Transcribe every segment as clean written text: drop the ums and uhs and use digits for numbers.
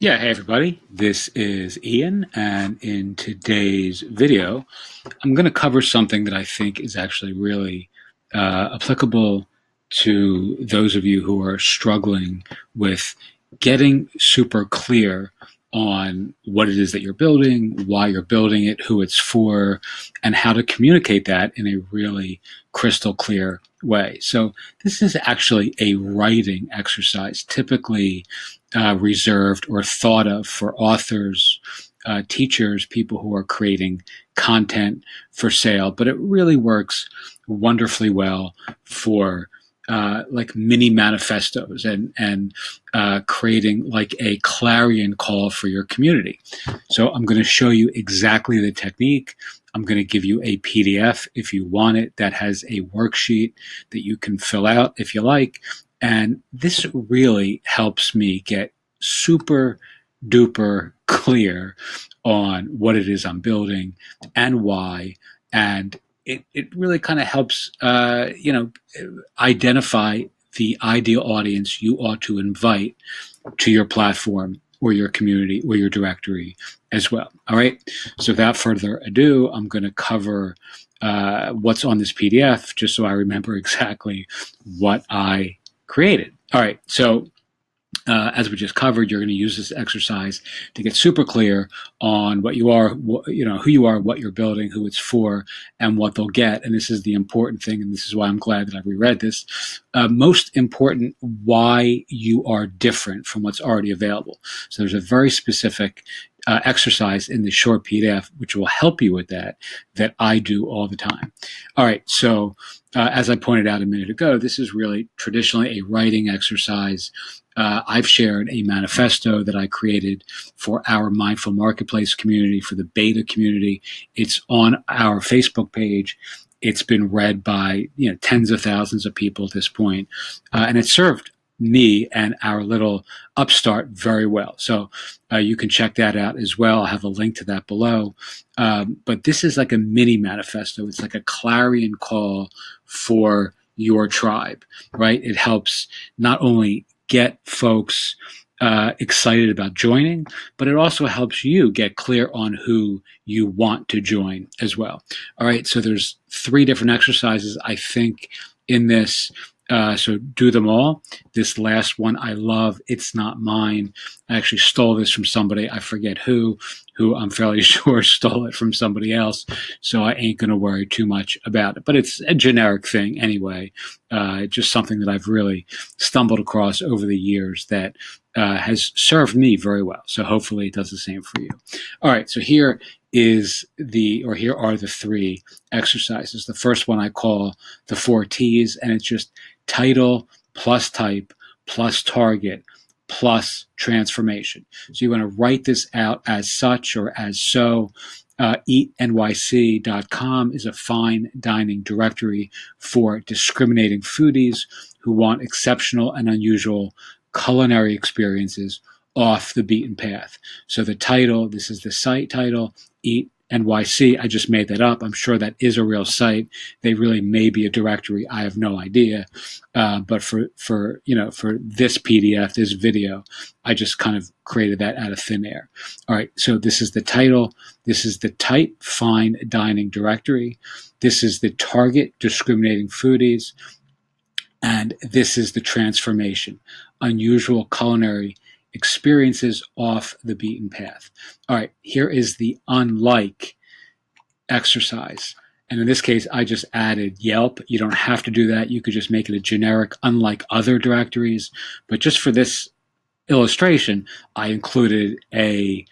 Yeah, hey everybody, this is Ian, and in today's video, I'm going to cover something that I think is actually really applicable to those of you who are struggling with getting super clear on what it is that you're building, why you're building it, who it's for, and how to communicate that in a really crystal clear way. So, this is actually a writing exercise, typically reserved or thought of for authors, teachers, people who are creating content for sale, but it really works wonderfully well for like mini manifestos and creating like a clarion call for your community. So I'm going to show you exactly the technique. I'm going to give you a PDF if you want it that has a worksheet that you can fill out if you like. And this really helps me get super duper clear on what it is I'm building and why. And it really kind of helps, identify the ideal audience you ought to invite to your platform or your community or your directory as well. All right. So without further ado, I'm going to cover what's on this PDF just so I remember exactly what I created. All right. So as we just covered, you're going to use this exercise to get super clear on what you are, who you are, what you're building, who it's for, and what they'll get. And this is the important thing, and this is why I'm glad that I reread this. Most important, why you are different from what's already available. So there's a very specific exercise in the short PDF which will help you with that I do all the time. All right, so as I pointed out a minute ago, this is really traditionally a writing exercise. I've shared a manifesto that I created for our Mindful Marketplace community, for the beta community. It's on our Facebook page. It's been read by tens of thousands of people at this point, and it served me and our little upstart very well. So you can check that out as well. I'll have a link to that below. But this is like a mini manifesto. It's like a clarion call for your tribe, right? It helps not only get folks excited about joining, but it also helps you get clear on who you want to join as well. All right, so there's 3 different exercises I think in this. So do them all. This last one I love. It's not mine. I actually stole this from somebody. I forget who I'm fairly sure stole it from somebody else. So I ain't going to worry too much about it. But it's a generic thing anyway. Just something that I've really stumbled across over the years that has served me very well. So hopefully it does the same for you. All right. So here are the 3 exercises. The first one I call the 4 T's, and it's just title plus type plus target plus transformation. So you want to write this out as such or as so. EatNYC.com is a fine dining directory for discriminating foodies who want exceptional and unusual culinary experiences off the beaten path. So the title, this is the site title, Eat NYC. I just made that up. I'm sure that is a real site. They really may be a directory. I have no idea. But for this PDF, this video, I just kind of created that out of thin air. All right. So this is the title. This is the type, fine dining directory. This is the target, discriminating foodies. And this is the transformation, unusual culinary experiences off the beaten path. All right, here is the unlike exercise. And in this case, I just added Yelp. You don't have to do that. You could just make it a generic, unlike other directories. But just for this illustration, I included a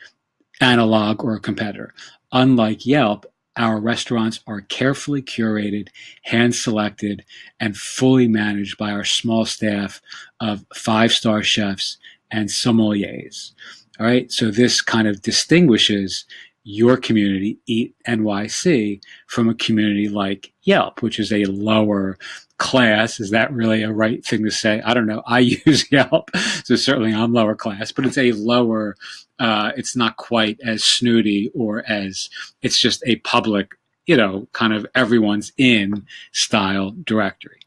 analog or a competitor. Unlike Yelp, our restaurants are carefully curated, hand-selected, and fully managed by our small staff of 5-star chefs and sommeliers. All right, so this kind of distinguishes your community, Eat NYC, from a community like Yelp, which is a lower class. Is that really a right thing to say? I don't know. I use Yelp, so certainly I'm lower class, but it's a lower, it's not quite as snooty or as, it's just a public, kind of everyone's in style directory.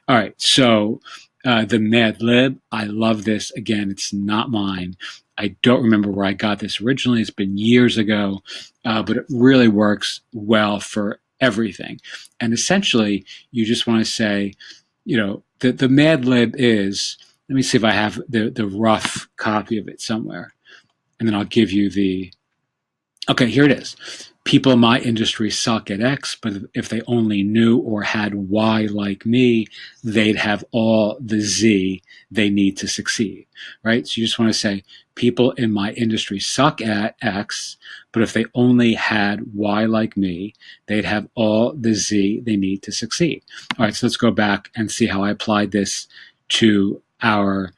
All right. So The Madlib, I love this. Again, it's not mine. I don't remember where I got this originally. It's been years ago, but it really works well for everything. And essentially, you just want to say, the Madlib is, let me see if I have the rough copy of it somewhere. And then I'll give you okay, here it is. People in my industry suck at X, but if they only knew or had Y like me, they'd have all the Z they need to succeed, right? So you just want to say, people in my industry suck at X, but if they only had Y like me, they'd have all the Z they need to succeed. All right, so let's go back and see how I applied this to our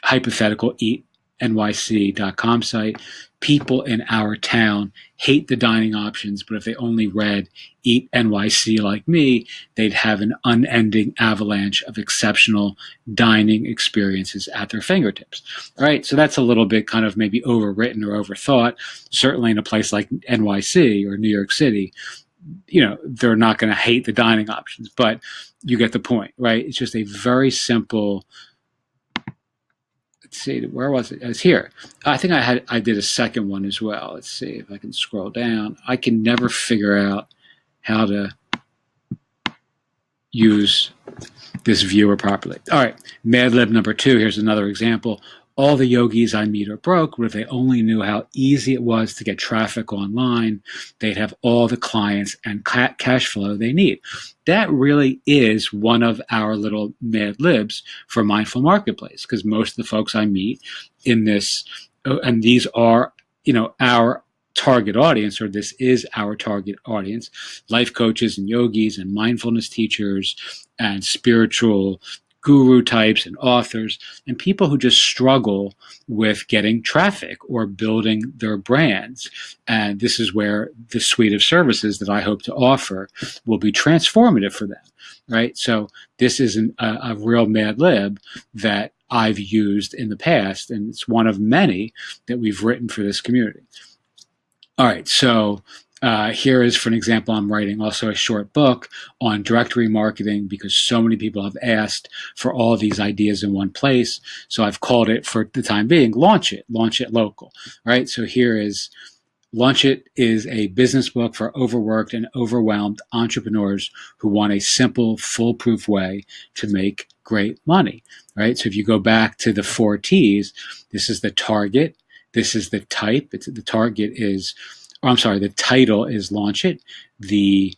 hypothetical eatnyc.com site. People in our town hate the dining options, but if they only read Eat NYC like me, they'd have an unending avalanche of exceptional dining experiences at their fingertips. All right, so that's a little bit kind of maybe overwritten or overthought. Certainly in a place like NYC or New York City, they're not going to hate the dining options, but you get the point, right? It's just a very simple. Let's see, where was it? It was here. I think I did a second one as well. Let's see if I can scroll down. I can never figure out how to use this viewer properly. All right, Madlib number 2. Here's another example. All the yogis I meet are broke, but if they only knew how easy it was to get traffic online, they'd have all the clients and cash flow they need. That really is one of our little Madlibs for Mindful Marketplace, because most of the folks I meet in this, and these are, our target audience, or this is our target audience, life coaches and yogis and mindfulness teachers and spiritual guru types and authors, and people who just struggle with getting traffic or building their brands. And this is where the suite of services that I hope to offer will be transformative for them, right? So this is a real Madlib that I've used in the past, and it's one of many that we've written for this community. All right, so here is, for an example, I'm writing also a short book on directory marketing because so many people have asked for all these ideas in one place. So I've called it, for the time being, Launch It Local. All right, so here is Launch It is a business book for overworked and overwhelmed entrepreneurs who want a simple, foolproof way to make great money. Right, so if you go back to the 4 T's, this is the target. This is the type. The title is Launch It. The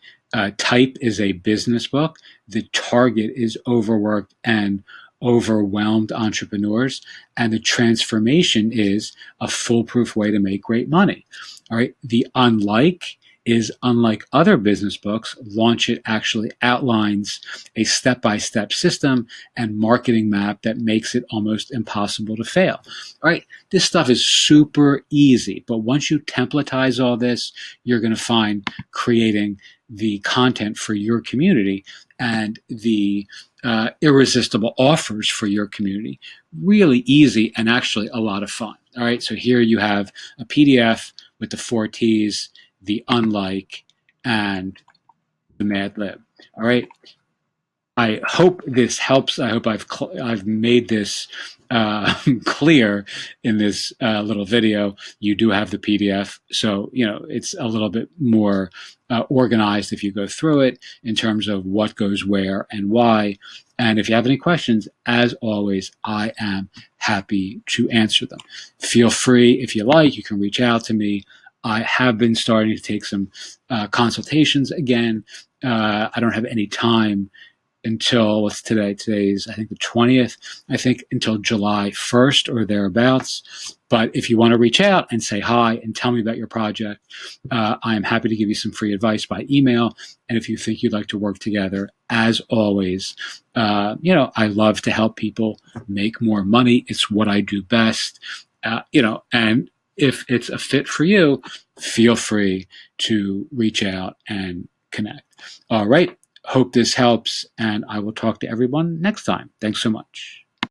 type is a business book. The target is overworked and overwhelmed entrepreneurs. And the transformation is a foolproof way to make great money. All right. The unlike is, unlike other business books, Launch It actually outlines a step-by-step system and marketing map that makes it almost impossible to fail. All right, this stuff is super easy, but once you templatize all this, you're going to find creating the content for your community and the irresistible offers for your community really easy and actually a lot of fun. All right, so here you have a PDF with the 4 T's, the unlike, and the Madlib. All right. I hope this helps. I hope I've made this clear in this little video. You do have the PDF, so it's a little bit more organized if you go through it in terms of what goes where and why. And if you have any questions, as always, I am happy to answer them. Feel free, if you like, you can reach out to me. I have been starting to take some consultations again. I don't have any time until, what's today? Today's, I think, the 20th. I think until July 1st or thereabouts. But if you want to reach out and say hi and tell me about your project, I am happy to give you some free advice by email. And if you think you'd like to work together, as always, I love to help people make more money. It's what I do best, and if it's a fit for you, feel free to reach out and connect. All right. Hope this helps, and I will talk to everyone next time. Thanks so much.